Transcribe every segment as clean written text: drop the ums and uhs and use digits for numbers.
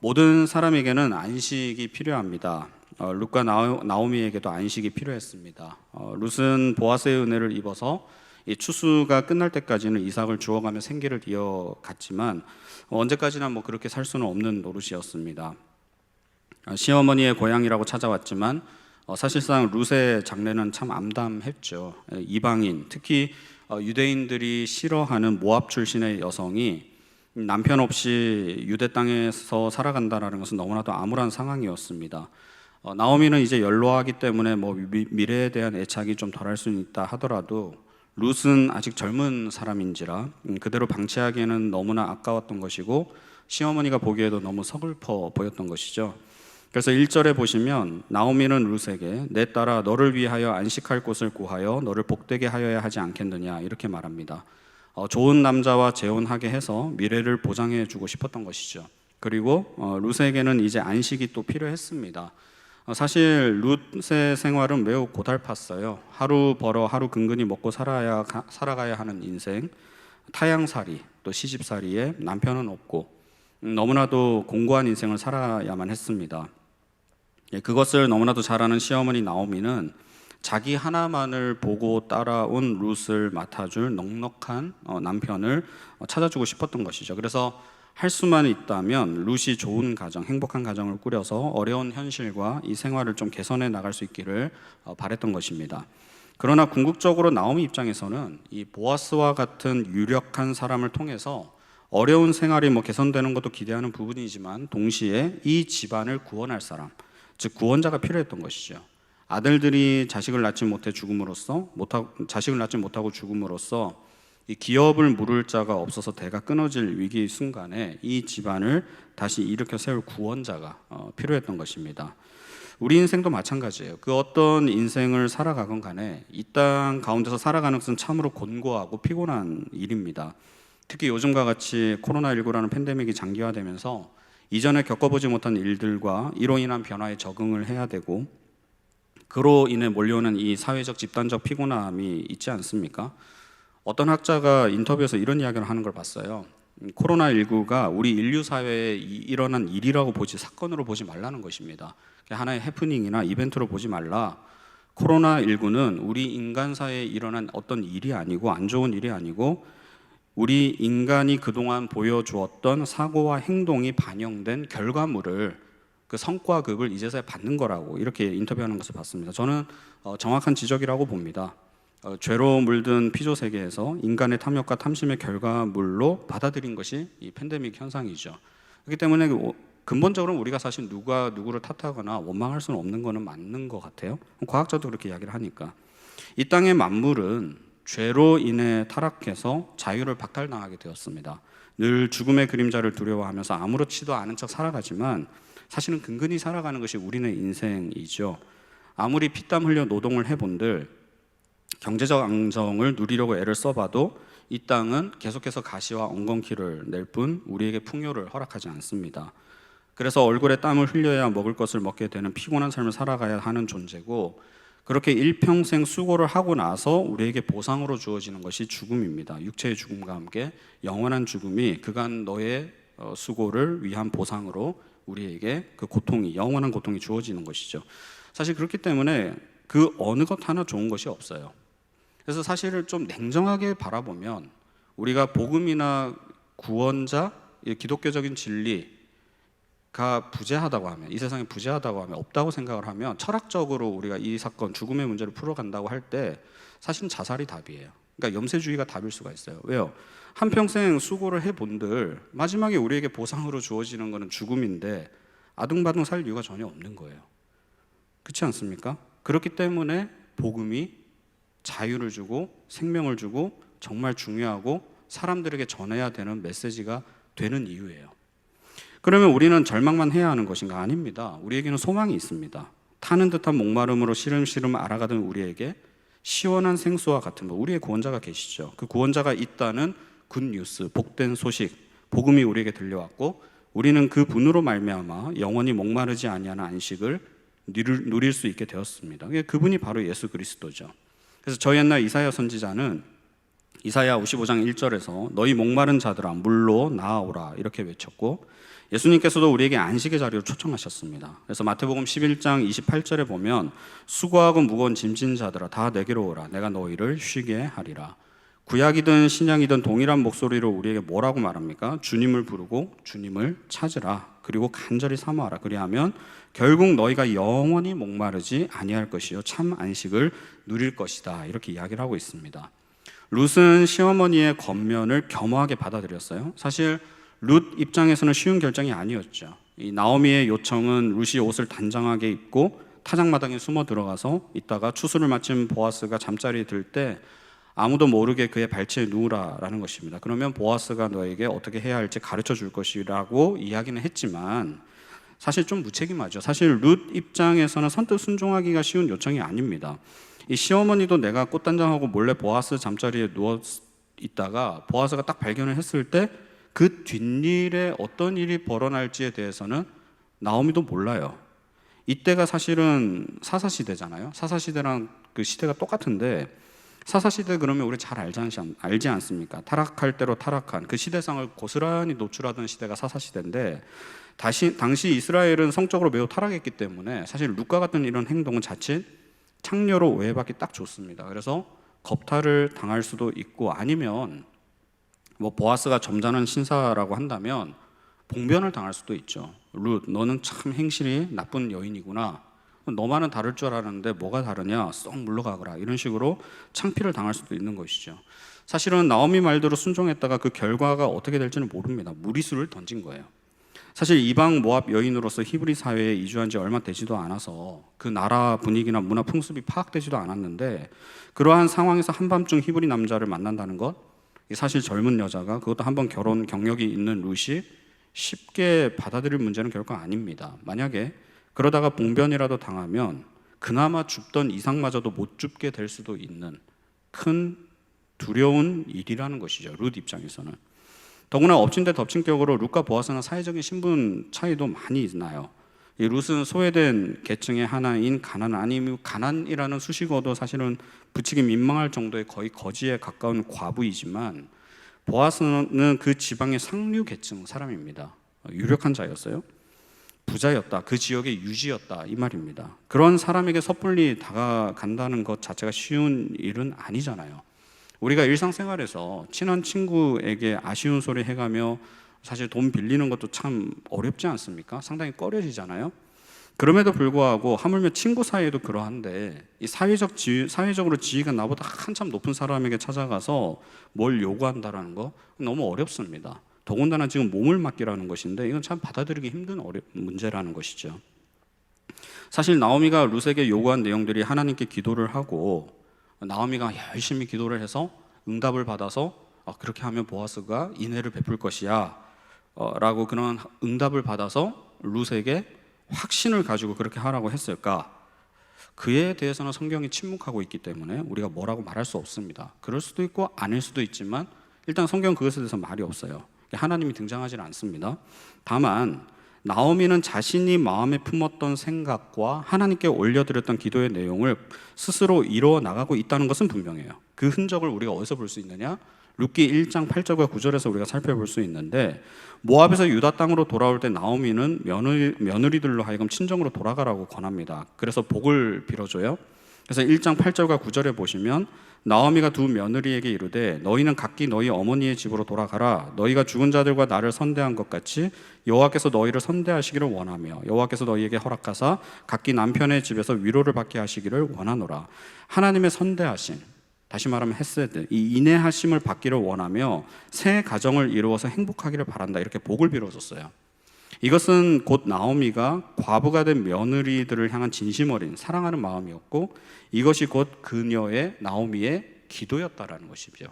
모든 사람에게는 안식이 필요합니다. 룻과 나오미에게도 안식이 필요했습니다. 룻은 보아스의 은혜를 입어서 이 추수가 끝날 때까지는 이삭을 주워가며 생계를 이어갔지만 언제까지나 그렇게 살 수는 없는 노릇이었습니다. 시어머니의 고향이라고 찾아왔지만 사실상 룻의 장래는 참 암담했죠. 이방인, 특히 유대인들이 싫어하는 모압 출신의 여성이 남편 없이 유대 땅에서 살아간다라는 것은 너무나도 암울한 상황이었습니다. 나오미는 이제 연로하기 때문에 미래에 대한 애착이 좀 덜할 수는 있다 하더라도 룻은 아직 젊은 사람인지라 그대로 방치하기에는 너무나 아까웠던 것이고 시어머니가 보기에도 너무 서글퍼 보였던 것이죠. 그래서 1절에 보시면 나오미는 룻에게 내 딸아 너를 위하여 안식할 곳을 구하여 너를 복되게 하여야 하지 않겠느냐 이렇게 말합니다. 좋은 남자와 재혼하게 해서 미래를 보장해 주고 싶었던 것이죠. 그리고 룻에게는 이제 안식이 또 필요했습니다. 사실 룻의 생활은 매우 고달팠어요. 하루 벌어 하루 근근히 먹고 살아가야 하는 인생, 타향살이 또 시집살이에 남편은 없고 너무나도 공고한 인생을 살아야만 했습니다. 그것을 너무나도 잘 아는 시어머니 나오미는 자기 하나만을 보고 따라온 룻을 맡아줄 넉넉한 남편을 찾아주고 싶었던 것이죠. 그래서 할 수만 있다면 룻이 좋은 가정, 행복한 가정을 꾸려서 어려운 현실과 이 생활을 좀 개선해 나갈 수 있기를 바랬던 것입니다. 그러나 궁극적으로 나오미 입장에서는 이 보아스와 같은 유력한 사람을 통해서 어려운 생활이 개선되는 것도 기대하는 부분이지만 동시에 이 집안을 구원할 사람, 즉 구원자가 필요했던 것이죠. 아들들이 자식을 낳지 못하고 죽음으로써 이 기업을 물을 자가 없어서 대가 끊어질 위기 순간에 이 집안을 다시 일으켜 세울 구원자가 필요했던 것입니다. 우리 인생도 마찬가지예요. 그 어떤 인생을 살아가건 간에 이 땅 가운데서 살아가는 것은 참으로 곤고하고 피곤한 일입니다. 특히 요즘과 같이 코로나19라는 팬데믹이 장기화되면서 이전에 겪어보지 못한 일들과 이로 인한 변화에 적응을 해야 되고 그로 인해 몰려오는 이 사회적 집단적 피곤함이 있지 않습니까? 어떤 학자가 인터뷰에서 이런 이야기를 하는 걸 봤어요. 코로나19가 우리 인류 사회에 일어난 일이라고 사건으로 보지 말라는 것입니다. 하나의 해프닝이나 이벤트로 보지 말라. 코로나19는 우리 인간 사회에 일어난 어떤 일이 아니고 안 좋은 일이 아니고 우리 인간이 그동안 보여주었던 사고와 행동이 반영된 결과물을 그 성과급을 이제서야 받는 거라고 이렇게 인터뷰하는 것을 봤습니다. 저는 정확한 지적이라고 봅니다. 죄로 물든 피조 세계에서 인간의 탐욕과 탐심의 결과물로 받아들인 것이 이 팬데믹 현상이죠. 그렇기 때문에 근본적으로 우리가 사실 누가 누구를 탓하거나 원망할 수는 없는 것은 맞는 것 같아요. 과학자도 그렇게 이야기를 하니까. 이 땅의 만물은 죄로 인해 타락해서 자유를 박탈당하게 되었습니다. 늘 죽음의 그림자를 두려워하면서 아무렇지도 않은 척 살아가지만 사실은 근근히 살아가는 것이 우리의 인생이죠. 아무리 피땀 흘려 노동을 해본들 경제적 안정을 누리려고 애를 써봐도 이 땅은 계속해서 가시와 엉겅퀴를 낼 뿐 우리에게 풍요를 허락하지 않습니다. 그래서 얼굴에 땀을 흘려야 먹을 것을 먹게 되는 피곤한 삶을 살아가야 하는 존재고 그렇게 일평생 수고를 하고 나서 우리에게 보상으로 주어지는 것이 죽음입니다. 육체의 죽음과 함께 영원한 죽음이 그간 너의 수고를 위한 보상으로 우리에게 그 고통이 영원한 고통이 주어지는 것이죠. 사실 그렇기 때문에 그 어느 것 하나 좋은 것이 없어요. 그래서 사실을 좀 냉정하게 바라보면 우리가 복음이나 구원자, 기독교적인 진리가 부재하다고 하면 이 세상에 부재하다고 하면 없다고 생각을 하면 철학적으로 우리가 이 사건 죽음의 문제를 풀어간다고 할 때 사실은 자살이 답이에요. 그러니까 염세주의가 답일 수가 있어요. 왜요? 한평생 수고를 해본들 마지막에 우리에게 보상으로 주어지는 것은 죽음인데 아둥바둥 살 이유가 전혀 없는 거예요. 그렇지 않습니까? 그렇기 때문에 복음이 자유를 주고 생명을 주고 정말 중요하고 사람들에게 전해야 되는 메시지가 되는 이유예요. 그러면 우리는 절망만 해야 하는 것인가? 아닙니다. 우리에게는 소망이 있습니다. 타는 듯한 목마름으로 시름시름 알아가던 우리에게 시원한 생수와 같은 우리의 구원자가 계시죠. 그 구원자가 있다는 굿뉴스, 복된 소식, 복음이 우리에게 들려왔고 우리는 그 분으로 말미암아 영원히 목마르지 아니하는 안식을 누릴 수 있게 되었습니다. 그분이 바로 예수 그리스도죠. 그래서 저 옛날 이사야 선지자는 이사야 55장 1절에서 너희 목마른 자들아 물로 나아오라 이렇게 외쳤고, 예수님께서도 우리에게 안식의 자리로 초청하셨습니다. 그래서 마태복음 11장 28절에 보면 수고하고 무거운 짐진 자들아 다 내게로 오라 내가 너희를 쉬게 하리라. 구약이든 신약이든 동일한 목소리로 우리에게 뭐라고 말합니까? 주님을 부르고 주님을 찾으라. 그리고 간절히 사모하라. 그리하면 결국 너희가 영원히 목마르지 아니할 것이요 참 안식을 누릴 것이다. 이렇게 이야기를 하고 있습니다. 룻은 시어머니의 권면을 겸허하게 받아들였어요. 사실 룻 입장에서는 쉬운 결정이 아니었죠. 이 나오미의 요청은 룻이 옷을 단정하게 입고 타작마당에 숨어 들어가서 있다가 추수를 마친 보아스가 잠자리에 들 때 아무도 모르게 그의 발치에 누우라라는 것입니다. 그러면 보아스가 너에게 어떻게 해야 할지 가르쳐 줄 것이라고 이야기는 했지만 사실 좀 무책임하죠. 사실 룻 입장에서는 선뜻 순종하기가 쉬운 요청이 아닙니다. 이 시어머니도 내가 꽃단장하고 몰래 보아스 잠자리에 누워 있다가 보아스가 딱 발견을 했을 때 그 뒷일에 어떤 일이 벌어날지에 대해서는 나오미도 몰라요. 이때가 사실은 사사시대잖아요. 사사시대랑 그 시대가 똑같은데 사사시대 그러면 우리 잘 알지 않습니까? 타락할 대로 타락한 그 시대상을 고스란히 노출하던 시대가 사사시대인데 당시 이스라엘은 성적으로 매우 타락했기 때문에 사실 룻과 같은 이런 행동은 자칫 창녀로 오해받기 딱 좋습니다. 그래서 겁탈을 당할 수도 있고 아니면 뭐 보아스가 점잖은 신사라고 한다면 봉변을 당할 수도 있죠. 룻, 너는 참 행실이 나쁜 여인이구나. 너만은 다를 줄 알았는데 뭐가 다르냐? 썩 물러가거라. 이런 식으로 창피를 당할 수도 있는 것이죠. 사실은 나오미 말대로 순종했다가 그 결과가 어떻게 될지는 모릅니다. 무리수를 던진 거예요. 사실 이방 모압 여인으로서 히브리 사회에 이주한 지 얼마 되지도 않아서 그 나라 분위기나 문화 풍습이 파악되지도 않았는데 그러한 상황에서 한밤중 히브리 남자를 만난다는 것, 사실 젊은 여자가 그것도 한번 결혼 경력이 있는 룻이 쉽게 받아들일 문제는 결코 아닙니다. 만약에 그러다가 봉변이라도 당하면 그나마 줍던 이상마저도 못 줍게 될 수도 있는 큰 두려운 일이라는 것이죠. 룻 입장에서는. 더구나 엎친 데 덮친 격으로 룻과 보아스는 사회적인 신분 차이도 많이 나요. 이 룻은 소외된 계층의 하나인 가난, 아니면 가난이라는 수식어도 사실은 붙이기 민망할 정도의 거의 거지에 가까운 과부이지만 보아스는 그 지방의 상류 계층 사람입니다. 유력한 자였어요. 부자였다. 그 지역의 유지였다. 이 말입니다. 그런 사람에게 섣불리 다가간다는 것 자체가 쉬운 일은 아니잖아요. 우리가 일상생활에서 친한 친구에게 아쉬운 소리 해가며 사실 돈 빌리는 것도 참 어렵지 않습니까? 상당히 꺼려지잖아요. 그럼에도 불구하고 하물며 친구 사이에도 그러한데 이 사회적으로 지위가 나보다 한참 높은 사람에게 찾아가서 뭘 요구한다라는 거 너무 어렵습니다. 더군다나 지금 몸을 맡기라는 것인데 이건 참 받아들이기 힘든 문제라는 것이죠. 사실 나오미가 룻에게 요구한 내용들이 하나님께 기도를 하고 나오미가 열심히 기도를 해서 응답을 받아서 그렇게 하면 보아스가 인애를 베풀 것이야 라고 그런 응답을 받아서 룻에게 확신을 가지고 그렇게 하라고 했을까? 그에 대해서는 성경이 침묵하고 있기 때문에 우리가 뭐라고 말할 수 없습니다. 그럴 수도 있고 아닐 수도 있지만 일단 성경은 그것에 대해서 말이 없어요. 하나님이 등장하지는 않습니다. 다만 나오미는 자신이 마음에 품었던 생각과 하나님께 올려드렸던 기도의 내용을 스스로 이루어 나가고 있다는 것은 분명해요. 그 흔적을 우리가 어디서 볼 수 있느냐? 룻기 1장 8절과 9절에서 우리가 살펴볼 수 있는데 모압에서 유다 땅으로 돌아올 때 나오미는 며느리들로 하여금 친정으로 돌아가라고 권합니다. 그래서 복을 빌어줘요. 그래서 1장 8절과 9절에 보시면 나오미가 두 며느리에게 이르되 너희는 각기 너희 어머니의 집으로 돌아가라. 너희가 죽은 자들과 나를 선대한 것 같이 여호와께서 너희를 선대하시기를 원하며 여호와께서 너희에게 허락하사 각기 남편의 집에서 위로를 받게 하시기를 원하노라. 하나님의 선대하심, 다시 말하면 헤세드, 이 인내하심을 받기를 원하며 새 가정을 이루어서 행복하기를 바란다. 이렇게 복을 빌어줬어요. 이것은 곧 나오미가 과부가 된 며느리들을 향한 진심 어린 사랑하는 마음이었고 이것이 곧 그녀의 나오미의 기도였다라는 것이죠.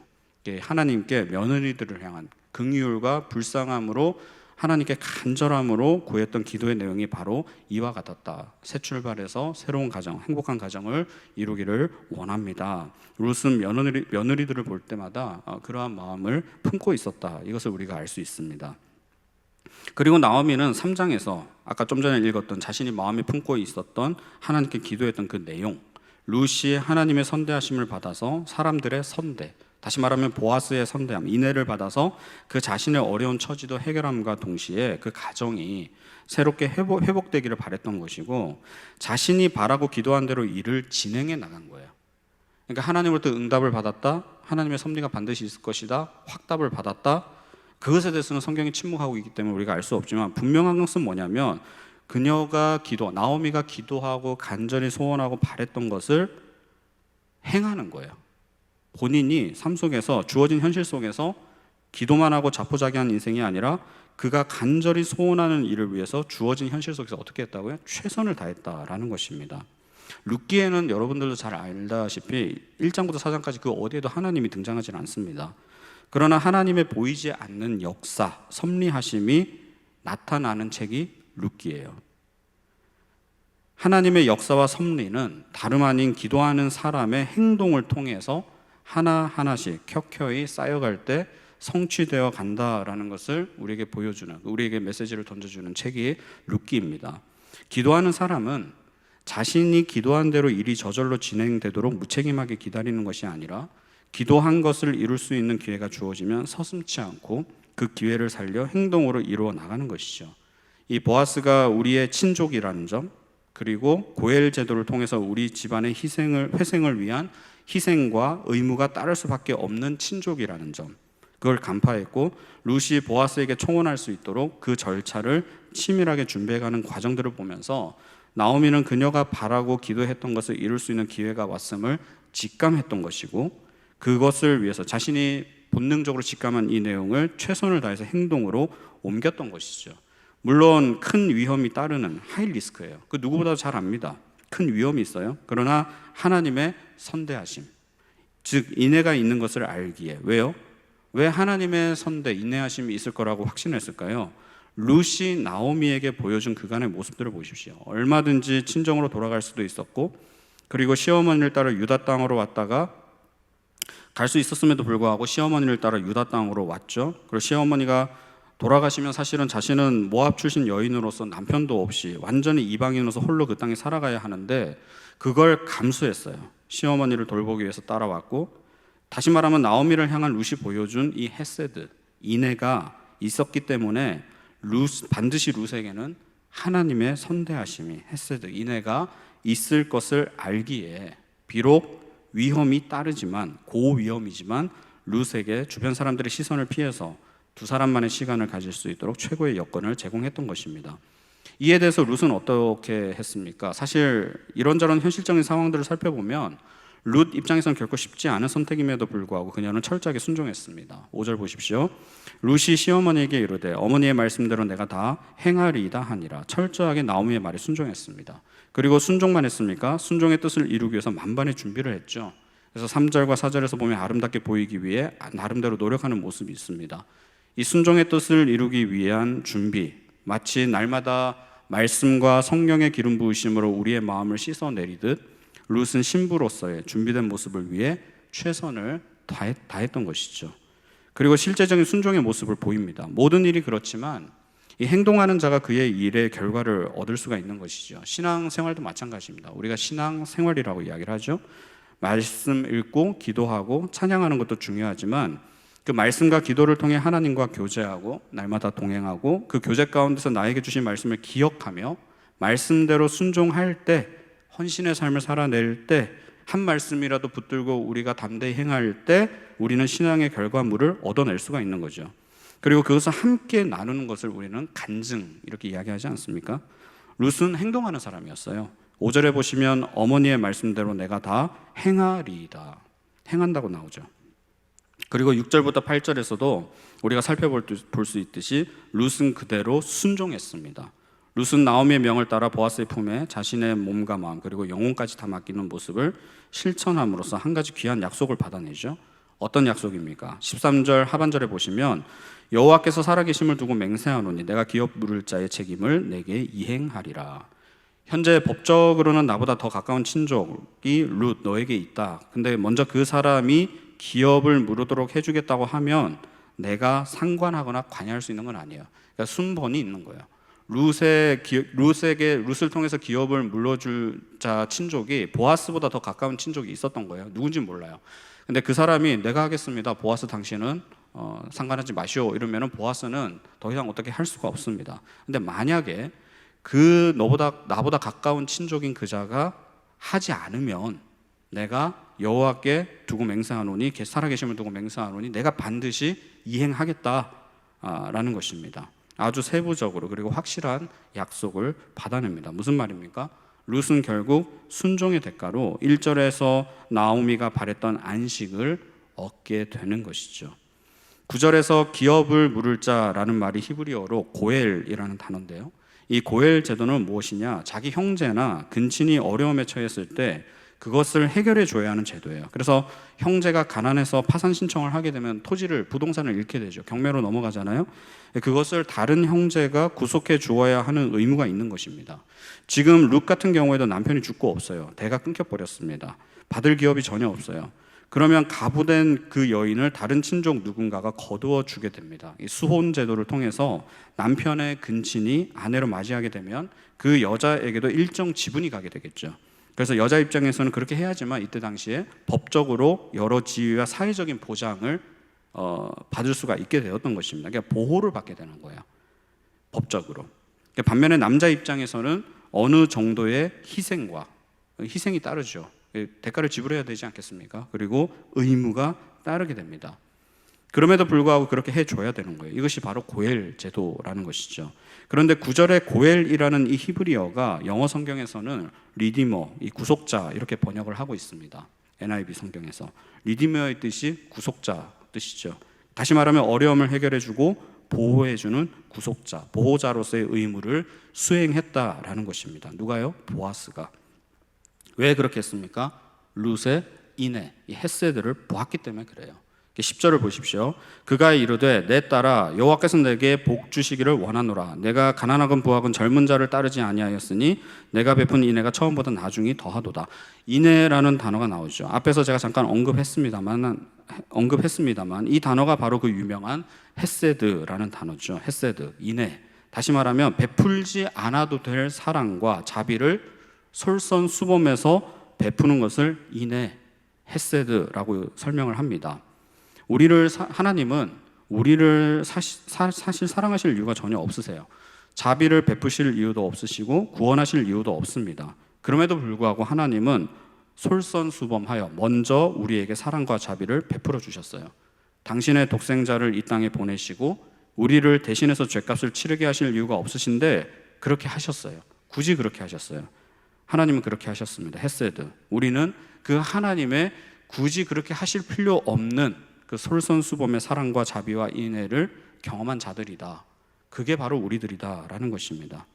하나님께 며느리들을 향한 긍휼과 불쌍함으로 하나님께 간절함으로 구했던 기도의 내용이 바로 이와 같았다. 새 출발해서 새로운 가정, 행복한 가정을 이루기를 원합니다. 룻은 며느리들을 볼 때마다 그러한 마음을 품고 있었다. 이것을 우리가 알 수 있습니다. 그리고 나오미는 3장에서 아까 좀 전에 읽었던 자신이 마음에 품고 있었던 하나님께 기도했던 그 내용, 룻이 하나님의 선대하심을 받아서 사람들의 선대, 다시 말하면 보아스의 선대함, 인애를 받아서 그 자신의 어려운 처지도 해결함과 동시에 그 가정이 새롭게 회복되기를 바랬던 것이고, 자신이 바라고 기도한 대로 일을 진행해 나간 거예요. 그러니까 하나님으로부터 응답을 받았다, 하나님의 섭리가 반드시 있을 것이다, 확답을 받았다. 그것에 대해서는 성경이 침묵하고 있기 때문에 우리가 알 수 없지만, 분명한 것은 뭐냐면 나오미가 기도하고 간절히 소원하고 바랬던 것을 행하는 거예요. 본인이 삶 속에서, 주어진 현실 속에서 기도만 하고 자포자기한 인생이 아니라 그가 간절히 소원하는 일을 위해서 주어진 현실 속에서 어떻게 했다고요? 최선을 다했다라는 것입니다. 룻기에는 여러분들도 잘 알다시피 1장부터 4장까지 그 어디에도 하나님이 등장하지 않습니다. 그러나 하나님의 보이지 않는 역사, 섭리하심이 나타나는 책이 룻기예요. 하나님의 역사와 섭리는 다름 아닌 기도하는 사람의 행동을 통해서 하나하나씩 켜켜이 쌓여갈 때 성취되어 간다라는 것을 우리에게 보여주는, 우리에게 메시지를 던져주는 책이 룻기입니다. 기도하는 사람은 자신이 기도한 대로 일이 저절로 진행되도록 무책임하게 기다리는 것이 아니라, 기도한 것을 이룰 수 있는 기회가 주어지면 서슴지 않고 그 기회를 살려 행동으로 이루어 나가는 것이죠. 이 보아스가 우리의 친족이라는 점, 그리고 고엘 제도를 통해서 우리 집안의 회생을 위한 희생과 의무가 따를 수밖에 없는 친족이라는 점, 그걸 간파했고, 룻이 보아스에게 청혼할 수 있도록 그 절차를 치밀하게 준비해가는 과정들을 보면서 나오미는 그녀가 바라고 기도했던 것을 이룰 수 있는 기회가 왔음을 직감했던 것이고, 그것을 위해서 자신이 본능적으로 직감한 이 내용을 최선을 다해서 행동으로 옮겼던 것이죠. 물론 큰 위험이 따르는 하이 리스크예요. 그 누구보다도 잘 압니다. 큰 위험이 있어요. 그러나 하나님의 선대하심, 즉 인애가 있는 것을 알기에. 왜요? 왜 하나님의 선대, 인내하심이 있을 거라고 확신했을까요? 룻이 나오미에게 보여준 그간의 모습들을 보십시오. 얼마든지 친정으로 돌아갈 수도 있었고, 그리고 시어머니를 따라 유다 땅으로 왔다가 갈 수 있었음에도 불구하고 시어머니를 따라 유다 땅으로 왔죠. 그리고 시어머니가 돌아가시면 사실은 자신은 모압 출신 여인으로서 남편도 없이 완전히 이방인으로서 홀로 그 땅에 살아가야 하는데, 그걸 감수했어요. 시어머니를 돌보기 위해서 따라왔고, 다시 말하면 나오미를 향한 룻이 보여준 이 헤세드, 인애가 있었기 때문에 반드시 룻에게는 하나님의 선대하심이, 헤세드, 인애가 있을 것을 알기에, 비록 위험이 따르지만, 고위험이지만 룻에게 주변 사람들의 시선을 피해서 두 사람만의 시간을 가질 수 있도록 최고의 여건을 제공했던 것입니다. 이에 대해서 룻은 어떻게 했습니까? 사실 이런저런 현실적인 상황들을 살펴보면 룻 입장에서는 결코 쉽지 않은 선택임에도 불구하고 그녀는 철저하게 순종했습니다. 5절 보십시오. 룻이 시어머니에게 이르되 어머니의 말씀대로 내가 다 행하리이다 하니라. 철저하게 나오미의 말에 순종했습니다. 그리고 순종만 했습니까? 순종의 뜻을 이루기 위해서 만반의 준비를 했죠. 그래서 3절과 4절에서 보면 아름답게 보이기 위해 나름대로 노력하는 모습이 있습니다. 이 순종의 뜻을 이루기 위한 준비, 마치 날마다 말씀과 성령의 기름 부으심으로 우리의 마음을 씻어내리듯 룻은 신부로서의 준비된 모습을 위해 최선을 다했던 것이죠. 그리고 실제적인 순종의 모습을 보입니다. 모든 일이 그렇지만 이 행동하는 자가 그의 일의 결과를 얻을 수가 있는 것이죠. 신앙생활도 마찬가지입니다. 우리가 신앙생활이라고 이야기를 하죠. 말씀 읽고 기도하고 찬양하는 것도 중요하지만 그 말씀과 기도를 통해 하나님과 교제하고 날마다 동행하고 그 교제 가운데서 나에게 주신 말씀을 기억하며 말씀대로 순종할 때, 헌신의 삶을 살아낼 때, 한 말씀이라도 붙들고 우리가 담대히 행할 때 우리는 신앙의 결과물을 얻어낼 수가 있는 거죠. 그리고 그것을 함께 나누는 것을 우리는 간증, 이렇게 이야기하지 않습니까? 룻은 행동하는 사람이었어요. 5절에 보시면 어머니의 말씀대로 내가 다 행하리이다, 행한다고 나오죠. 그리고 6절부터 8절에서도 우리가 살펴볼 수 있듯이 룻은 그대로 순종했습니다. 룻은 나오미의 명을 따라 보아스의 품에 자신의 몸과 마음 그리고 영혼까지 다 맡기는 모습을 실천함으로써 한 가지 귀한 약속을 받아내죠. 어떤 약속입니까? 13절 하반절에 보시면 여호와께서 살아계심을 두고 맹세하노니 내가 기업 물을 자의 책임을 내게 이행하리라. 현재 법적으로는 나보다 더 가까운 친족이 룻 너에게 있다. 근데 먼저 그 사람이 기업을 물으도록 해주겠다고 하면 내가 상관하거나 관여할 수 있는 건 아니에요. 그러니까 순번이 있는 거예요. 룻을 통해서 기업을 물러줄 자 친족이 보아스보다 더 가까운 친족이 있었던 거예요. 누군지 몰라요. 근데 그 사람이 내가 하겠습니다. 보아스 당신은 상관하지 마시오. 이러면은 보아스는 더 이상 어떻게 할 수가 없습니다. 근데 만약에 그 나보다 가까운 친족인 그자가 하지 않으면 내가 여호와께 두고 맹세하노니 살아계심을 두고 맹세하노니 내가 반드시 이행하겠다라는 것입니다. 아주 세부적으로 그리고 확실한 약속을 받아냅니다. 무슨 말입니까? 룻은 결국 순종의 대가로 1절에서 나오미가 바랬던 안식을 얻게 되는 것이죠. 9절에서 기업을 물을 자라는 말이 히브리어로 고엘이라는 단어인데요. 이 고엘 제도는 무엇이냐? 자기 형제나 근친이 어려움에 처했을 때 그것을 해결해 줘야 하는 제도예요. 그래서 형제가 가난해서 파산 신청을 하게 되면 토지를, 부동산을 잃게 되죠. 경매로 넘어가잖아요. 그것을 다른 형제가 구속해 주어야 하는 의무가 있는 것입니다. 지금 룻 같은 경우에도 남편이 죽고 없어요. 대가 끊겨버렸습니다. 받을 기업이 전혀 없어요. 그러면 가부된 그 여인을 다른 친족 누군가가 거두어 주게 됩니다. 이 수혼 제도를 통해서 남편의 근친이 아내로 맞이하게 되면 그 여자에게도 일정 지분이 가게 되겠죠. 그래서 여자 입장에서는 그렇게 해야지만 이때 당시에 법적으로 여러 지위와 사회적인 보장을 받을 수가 있게 되었던 것입니다. 그러니까 보호를 받게 되는 거예요, 법적으로. 반면에 남자 입장에서는 어느 정도의 희생이 따르죠. 대가를 지불해야 되지 않겠습니까? 그리고 의무가 따르게 됩니다. 그럼에도 불구하고 그렇게 해줘야 되는 거예요. 이것이 바로 고엘 제도라는 것이죠. 그런데 9절에 고엘이라는 이 히브리어가 영어 성경에서는 리디머, 이 구속자 이렇게 번역을 하고 있습니다. NIV 성경에서 리디머의 뜻이 구속자 뜻이죠. 다시 말하면 어려움을 해결해주고 보호해주는 구속자, 보호자로서의 의무를 수행했다라는 것입니다. 누가요? 보아스가. 왜 그렇게 했습니까? 룻의 인애, 이 헤세드를 보았기 때문에 그래요. 10절을 보십시오. 그가 이르되 내 딸아 여호와께서 내게 복 주시기를 원하노라. 내가 가난하건 부하건 젊은 자를 따르지 아니하였으니 내가 베푼 인애가 처음보다 나중이 더하도다. 인애라는 단어가 나오죠. 앞에서 제가 잠깐 언급했습니다만 이 단어가 바로 그 유명한 헤세드라는 단어죠. 헤세드, 인애. 다시 말하면 베풀지 않아도 될 사랑과 자비를 솔선수범해서 베푸는 것을 인애, 헤세드라고 설명을 합니다. 하나님은 우리를 사실 사랑하실 이유가 전혀 없으세요. 자비를 베푸실 이유도 없으시고 구원하실 이유도 없습니다. 그럼에도 불구하고 하나님은 솔선수범하여 먼저 우리에게 사랑과 자비를 베풀어 주셨어요. 당신의 독생자를 이 땅에 보내시고 우리를 대신해서 죗값을 치르게 하실 이유가 없으신데 그렇게 하셨어요. 굳이 그렇게 하셨어요. 하나님은 그렇게 하셨습니다. 헤세드. 우리는 그 하나님의 굳이 그렇게 하실 필요 없는 그 솔선수범의 사랑과 자비와 인애를 경험한 자들이다. 그게 바로 우리들이다라는 것입니다.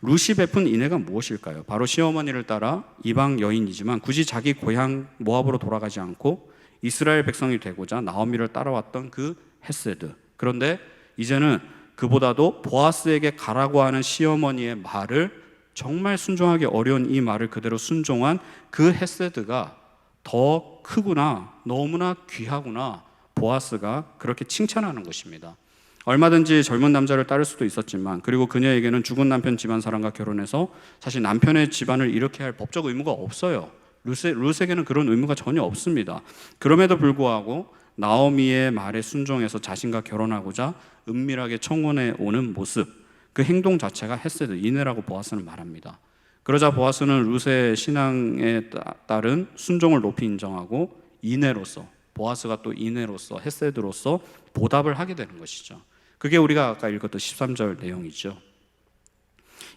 룻이 베푼 인애가 무엇일까요? 바로 시어머니를 따라 이방 여인이지만 굳이 자기 고향 모압으로 돌아가지 않고 이스라엘 백성이 되고자 나오미를 따라왔던 그 헤세드. 그런데 이제는 그보다도 보아스에게 가라고 하는 시어머니의 말을 정말 순종하기 어려운 이 말을 그대로 순종한 그 헤세드가 더 크구나, 너무나 귀하구나, 보아스가 그렇게 칭찬하는 것입니다. 얼마든지 젊은 남자를 따를 수도 있었지만 그리고 그녀에게는 죽은 남편 집안 사람과 결혼해서 사실 남편의 집안을 이렇게 할 법적 의무가 없어요. 룻에게는 그런 의무가 전혀 없습니다. 그럼에도 불구하고 나오미의 말에 순종해서 자신과 결혼하고자 은밀하게 청혼해 오는 모습, 그 행동 자체가 헤세드, 인애라고 보아스는 말합니다. 그러자 보아스는 룻의 신앙에 따른 순종을 높이 인정하고 인애로서, 보아스가 또 인애로서, 헤세드로서 보답을 하게 되는 것이죠. 그게 우리가 아까 읽었던 13절 내용이죠.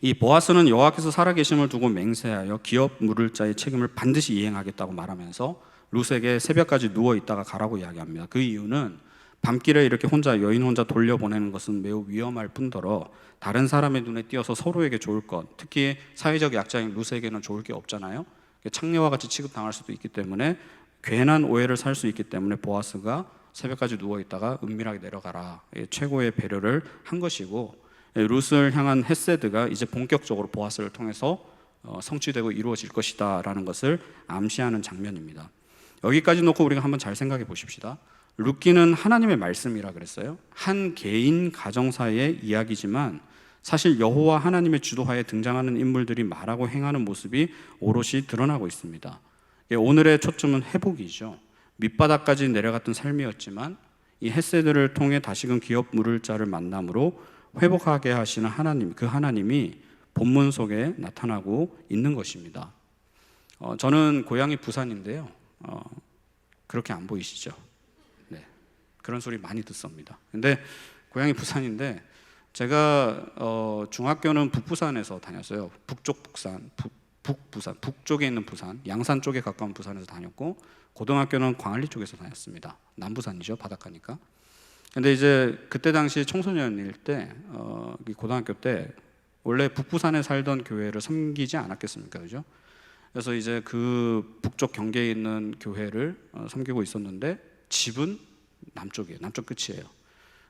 이 보아스는 여호와께서 살아계심을 두고 맹세하여 기업 물을 자의 책임을 반드시 이행하겠다고 말하면서 룻에게 새벽까지 누워 있다가 가라고 이야기합니다. 그 이유는 밤길에 이렇게 여인 혼자 돌려보내는 것은 매우 위험할 뿐더러 다른 사람의 눈에 띄어서 서로에게 좋을 것, 특히 사회적 약자인 룻에게는 좋을 게 없잖아요. 창녀와 같이 취급당할 수도 있기 때문에 괜한 오해를 살 수 있기 때문에 보아스가 새벽까지 누워있다가 은밀하게 내려가라, 최고의 배려를 한 것이고, 룻을 향한 헤세드가 이제 본격적으로 보아스를 통해서 성취되고 이루어질 것이다 라는 것을 암시하는 장면입니다. 여기까지 놓고 우리가 한번 잘 생각해 보십시다. 룻기는 하나님의 말씀이라 그랬어요. 한 개인 가정사의 이야기지만 사실 여호와 하나님의 주도하에 등장하는 인물들이 말하고 행하는 모습이 오롯이 드러나고 있습니다. 오늘의 초점은 회복이죠. 밑바닥까지 내려갔던 삶이었지만 이 헤세드를 통해 다시금 기업 물을 자를 만남으로 회복하게 하시는 하나님, 그 하나님이 본문 속에 나타나고 있는 것입니다. 저는 고향이 부산인데요. 그렇게 안 보이시죠? 네, 그런 소리 많이 듣습니다. 근데 고향이 부산인데 제가 중학교는 북부산에서 다녔어요. 북쪽 부산, 북부산, 북쪽에 있는 부산, 양산 쪽에 가까운 부산에서 다녔고, 고등학교는 광안리 쪽에서 다녔습니다. 남부산이죠, 바닷가니까. 근데 이제 그때 당시 청소년일 때, 고등학교 때 원래 북부산에 살던 교회를 섬기지 않았겠습니까, 그죠? 그래서 이제 그 북쪽 경계에 있는 교회를 섬기고 있었는데 집은 남쪽이에요, 남쪽 끝이에요.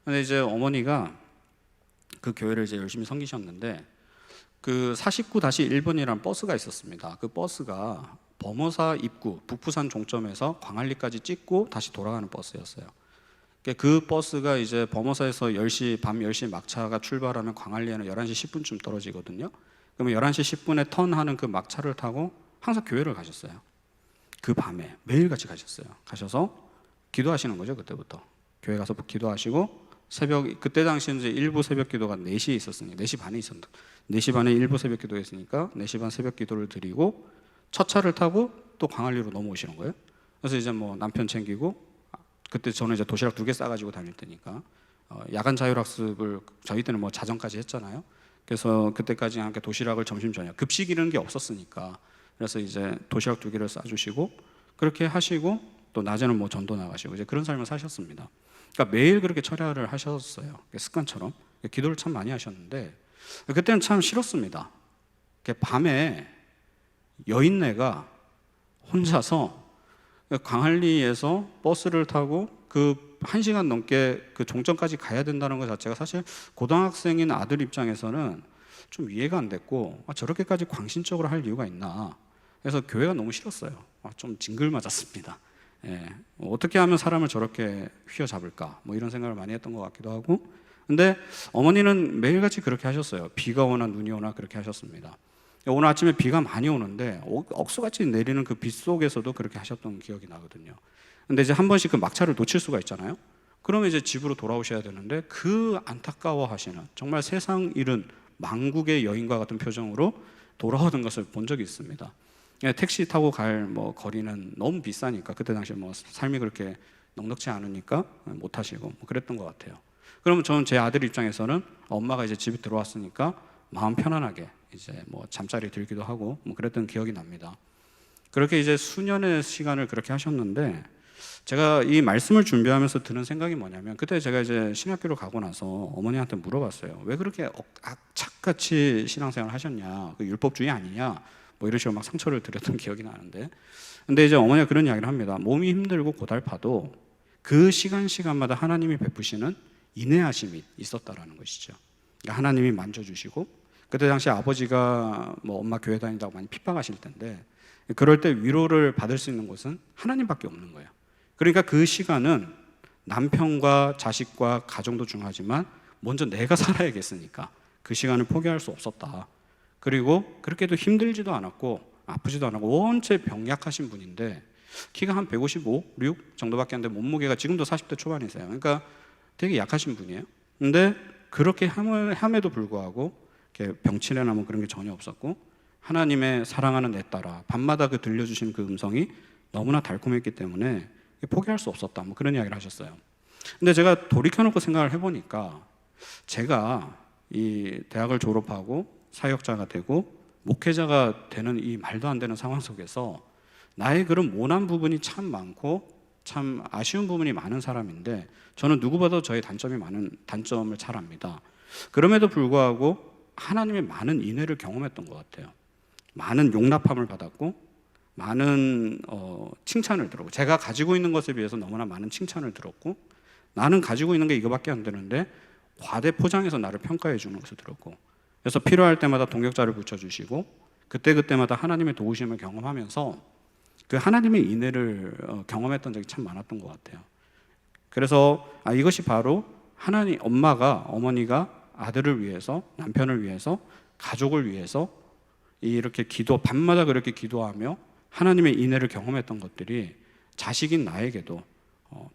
근데 이제 어머니가 그 교회를 이제 열심히 섬기셨는데 그 49-1번이라는 버스가 있었습니다. 그 버스가 범어사 입구 북부산 종점에서 광안리까지 찍고 다시 돌아가는 버스였어요. 그 버스가 이제 범어사에서 10시, 밤 10시 막차가 출발하면 광안리에는 11시 10분쯤 떨어지거든요. 그러면 11시 10분에 턴하는 그 막차를 타고 항상 교회를 가셨어요. 그 밤에 매일같이 가셨어요. 가셔서 기도하시는 거죠. 그때부터 교회 가서 기도하시고, 새벽, 그때 당시에 이제 일부 새벽 기도가 4시에 있었으니까 4시 반에 있었는데 4시 반에 일부 새벽 기도했으니까 4시 반 새벽 기도를 드리고 첫 차를 타고 또 광안리로 넘어오시는 거예요. 그래서 이제 뭐 남편 챙기고, 그때 저는 이제 도시락 2개 싸가지고 다닐 때니까 야간 자율학습을 저희 때는 뭐 자정까지 했잖아요. 그래서 그때까지 함께 도시락을 점심 저녁 급식 이런 게 없었으니까, 그래서 이제 도시락 2개를 싸주시고 그렇게 하시고 또 낮에는 뭐 전도 나가시고 이제 그런 삶을 사셨습니다. 그러니까 매일 그렇게 철야를 하셨어요. 습관처럼 기도를 참 많이 하셨는데 그때는 참 싫었습니다. 밤에 여인네가 혼자서 광안리에서 버스를 타고 그 1시간 넘게 그 종점까지 가야 된다는 것 자체가 사실 고등학생인 아들 입장에서는 좀 이해가 안 됐고, 저렇게까지 광신적으로 할 이유가 있나. 그래서 교회가 너무 싫었어요. 좀 징글 맞았습니다. 예, 어떻게 하면 사람을 저렇게 휘어잡을까, 뭐 이런 생각을 많이 했던 것 같기도 하고. 근데 어머니는 매일같이 그렇게 하셨어요. 비가 오나 눈이 오나 그렇게 하셨습니다. 오늘 아침에 비가 많이 오는데 억수같이 내리는 그 빗 속에서도 그렇게 하셨던 기억이 나거든요. 근데 이제 한 번씩 그 막차를 놓칠 수가 있잖아요. 그러면 이제 집으로 돌아오셔야 되는데 그 안타까워하시는, 정말 세상 잃은 망국의 여인과 같은 표정으로 돌아오는 것을 본 적이 있습니다. 택시 타고 갈 뭐 거리는 너무 비싸니까, 그때 당시에 뭐 삶이 그렇게 넉넉지 않으니까 못 하시고 뭐 그랬던 것 같아요. 그러면 저는 제 아들 입장에서는 엄마가 이제 집에 들어왔으니까 마음 편안하게 이제 뭐 잠자리 들기도 하고 뭐 그랬던 기억이 납니다. 그렇게 이제 수년의 시간을 그렇게 하셨는데, 제가 이 말씀을 준비하면서 드는 생각이 뭐냐면, 그때 제가 이제 신학교를 가고 나서 어머니한테 물어봤어요. 왜 그렇게 악착같이 신앙생활을 하셨냐, 그 율법주의 아니냐, 뭐 이런 식으로 막 상처를 드렸던 기억이 나는데, 근데 이제 어머니가 그런 이야기를 합니다. 몸이 힘들고 고달파도 그 시간마다 하나님이 베푸시는 인내하심이 있었다라는 것이죠. 그러니까 하나님이 만져주시고, 그때 당시 아버지가 뭐 엄마 교회 다닌다고 많이 핍박하실 텐데, 그럴 때 위로를 받을 수 있는 곳은 하나님밖에 없는 거예요. 그러니까 그 시간은 남편과 자식과 가정도 중요하지만 먼저 내가 살아야겠으니까 그 시간을 포기할 수 없었다. 그리고 그렇게도 힘들지도 않았고 아프지도 않았고 원체 병약하신 분인데, 키가 한 155, 6 정도밖에 안 돼, 몸무게가 지금도 40대 초반이세요. 그러니까 되게 약하신 분이에요. 근데 그렇게 함에도 불구하고 병치레나 뭐 그런 게 전혀 없었고, 하나님의 사랑하는 내 딸아, 밤마다 그 들려주신 그 음성이 너무나 달콤했기 때문에 포기할 수 없었다, 뭐 그런 이야기를 하셨어요. 근데 제가 돌이켜놓고 생각을 해보니까, 제가 이 대학을 졸업하고 사역자가 되고 목회자가 되는 이 말도 안 되는 상황 속에서 나의 그런 모난 부분이 참 많고 참 아쉬운 부분이 많은 사람인데, 저는 누구보다 저의 단점을 잘 압니다. 그럼에도 불구하고 하나님의 많은 인애를 경험했던 것 같아요. 많은 용납함을 받았고 많은 칭찬을 들었고, 제가 가지고 있는 것에 비해서 너무나 많은 칭찬을 들었고, 나는 가지고 있는 게 이거밖에 안 되는데 과대 포장해서 나를 평가해 주는 것을 들었고, 그래서 필요할 때마다 동역자를 붙여주시고 그때마다 하나님의 도우심을 경험하면서 그 하나님의 인애를 경험했던 적이 참 많았던 것 같아요. 그래서 이것이 바로 어머니가 아들을 위해서, 남편을 위해서, 가족을 위해서 이렇게 밤마다 그렇게 기도하며 하나님의 인애를 경험했던 것들이 자식인 나에게도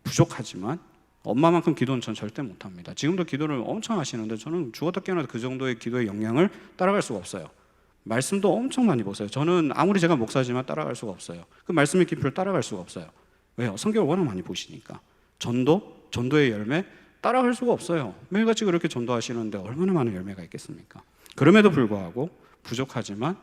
부족하지만 엄마만큼 기도는 전 절대 못합니다. 지금도 기도를 엄청 하시는데 저는 죽었다 깨어나도 그 정도의 기도의 영향을 따라갈 수가 없어요. 말씀도 엄청 많이 보세요. 저는 아무리 제가 목사지만 따라갈 수가 없어요. 그 말씀의 깊이를 따라갈 수가 없어요. 왜요? 성경을 워낙 많이 보시니까. 전도의 열매 따라갈 수가 없어요. 매일같이 그렇게 전도하시는데 얼마나 많은 열매가 있겠습니까? 그럼에도 불구하고 부족하지만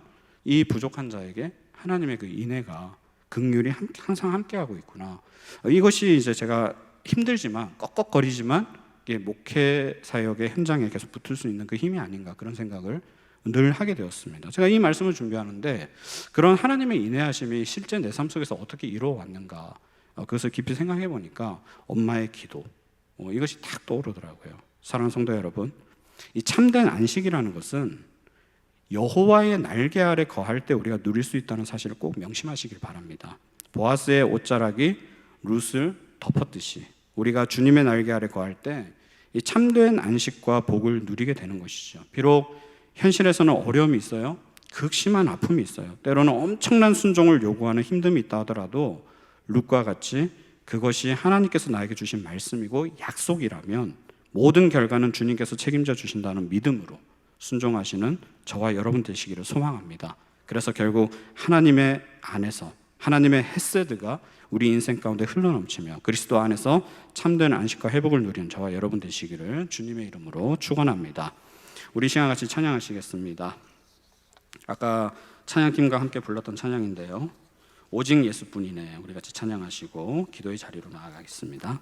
이 부족한 자에게 하나님의 그 인애가 긍휼이 항상 함께하고 있구나. 이것이 이제 제가 힘들지만 꺽꺽거리지만 이게 목회 사역의 현장에 계속 붙을 수 있는 그 힘이 아닌가, 그런 생각을 늘 하게 되었습니다. 제가 이 말씀을 준비하는데 그런 하나님의 인애하심이 실제 내 삶 속에서 어떻게 이루어왔는가, 그것을 깊이 생각해 보니까 엄마의 기도, 이것이 딱 떠오르더라고요. 사랑하는 성도 여러분, 이 참된 안식이라는 것은 여호와의 날개 아래 거할 때 우리가 누릴 수 있다는 사실을 꼭 명심하시길 바랍니다. 보아스의 옷자락이 룻을 덮었듯이 우리가 주님의 날개 아래 거할 때 이 참된 안식과 복을 누리게 되는 것이죠. 비록 현실에서는 어려움이 있어요. 극심한 아픔이 있어요. 때로는 엄청난 순종을 요구하는 힘듦이 있다 하더라도 룻과 같이 그것이 하나님께서 나에게 주신 말씀이고 약속이라면 모든 결과는 주님께서 책임져 주신다는 믿음으로 순종하시는 저와 여러분 되시기를 소망합니다. 그래서 결국 하나님의 안에서 하나님의 헤세드가 우리 인생 가운데 흘러넘치며 그리스도 안에서 참된 안식과 회복을 누리는 저와 여러분 되시기를 주님의 이름으로 축원합니다. 우리 시간 같이 찬양하시겠습니다. 아까 찬양팀과 함께 불렀던 찬양인데요, 오직 예수뿐이네. 우리 같이 찬양하시고 기도의 자리로 나아가겠습니다.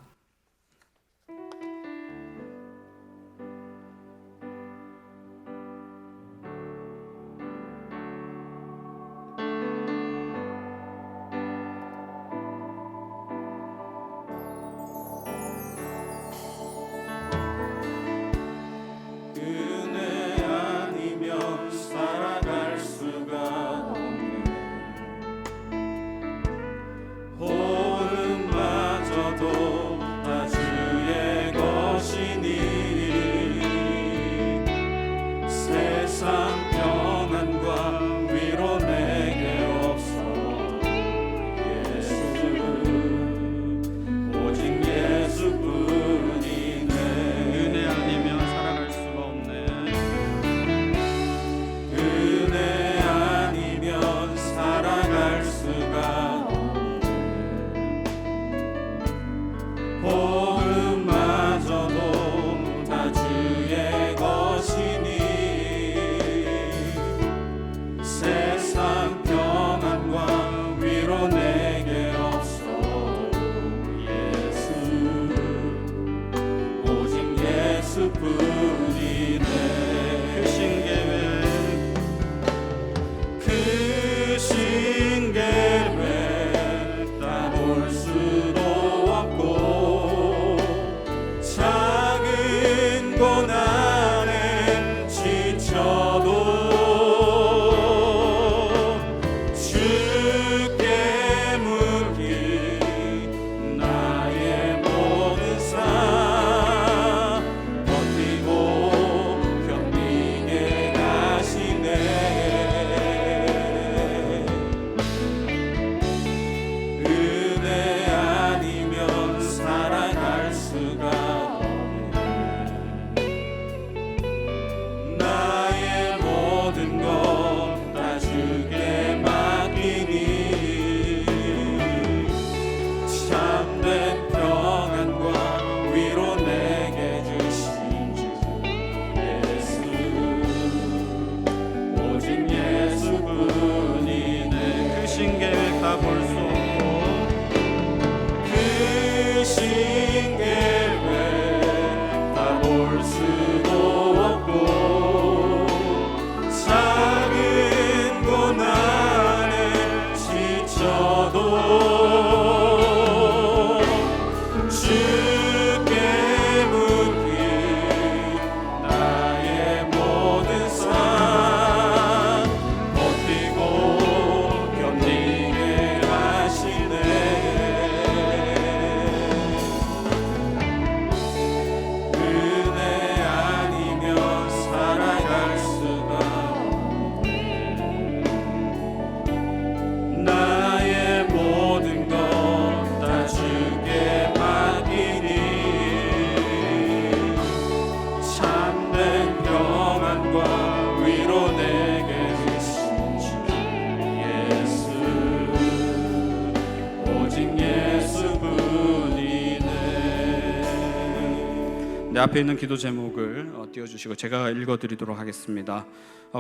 내 앞에 있는 기도 제목을 띄워주시고 제가 읽어드리도록 하겠습니다.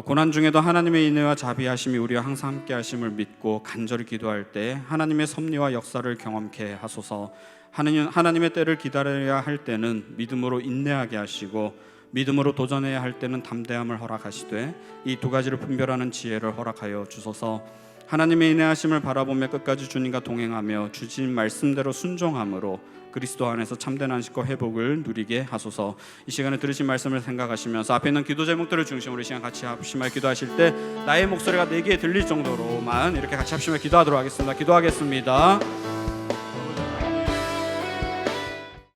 고난 중에도 하나님의 인애와 자비하심이 우리와 항상 함께 하심을 믿고 간절히 기도할 때 하나님의 섭리와 역사를 경험케 하소서. 하나님의 때를 기다려야 할 때는 믿음으로 인내하게 하시고 믿음으로 도전해야 할 때는 담대함을 허락하시되 이 두 가지를 분별하는 지혜를 허락하여 주소서. 하나님의 인내하심을 바라보며 끝까지 주님과 동행하며 주신 말씀대로 순종함으로 그리스도 안에서 참된 안식과 회복을 누리게 하소서. 이 시간에 들으신 말씀을 생각하시면서 앞에 있는 기도 제목들을 중심으로 이 시간 같이 합심하여 기도하실 때 나의 목소리가 내 귀에 들릴 정도로만 이렇게 같이 합심하여 기도하도록 하겠습니다. 기도하겠습니다.